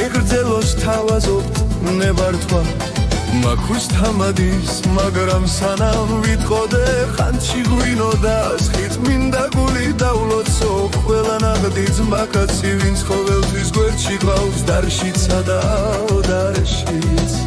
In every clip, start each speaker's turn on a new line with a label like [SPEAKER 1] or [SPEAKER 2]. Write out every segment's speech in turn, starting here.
[SPEAKER 1] ღერძელოს თავაზობთ ნებართვა მაქვს თამადის მაგრამ სანამ ვიტყოდე ხანში ღვინო და სხით მინდა გული დავლოცო ყველა ნაღდი ძმაკაცი ვინც ყოველთვის გვერდში ყავს დარშიცა და დარშიც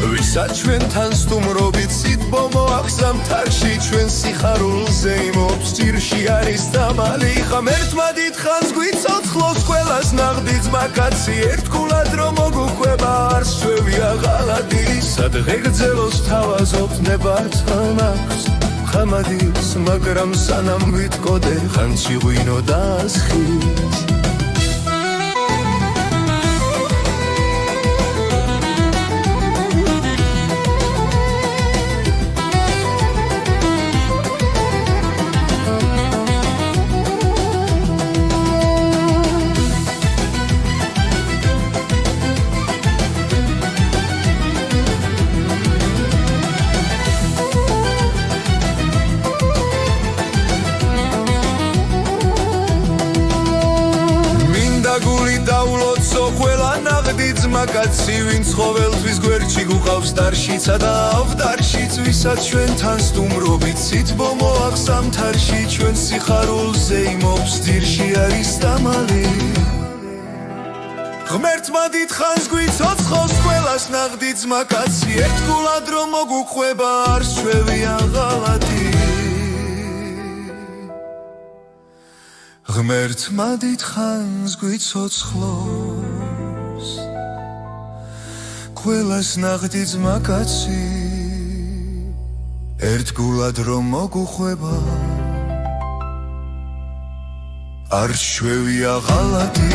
[SPEAKER 1] ვისაც ჩვენთან სტუმრობით სიტბომო აღსამთ არში ჩვენ სიხარულზე იმობს ძირში არის დამალი ღმერთმა დიდხანს გვიცოცხლოს ყველას ნაღდი ძმაკაცი ერთგულად რომ მოგუყვება არს ჩვევია ღალატი სად ღერძელოს თავაზობთ ნებართვა მაქვს ხამადის მაგრამ სანამ ვიტყოდე ხანში ღვინო და სხით ყველა ნაღდი ძმაკაცი ვინც ყოველთვის გვერდში გუყავს დარშიცა და ავდარშიც ვისაც ჩვენთან სტუმრობით სიტბომო აღსამთ არში ჩვენ სიხარულზე იმობს ძირში არის დამალი ღმერთმა დიდხანს გვიცოცხლოს ყველას ნაღდი ძმაკაცი ერთგულად რომ მოგუყვება არს ჩვევია ღალატი ღმერთმა დიდხანს გვიცოცხლოს ყველას ნაღდი ძმაკაცი ერთგულად რომ მოგუყვება არ ჩვევია ღალატი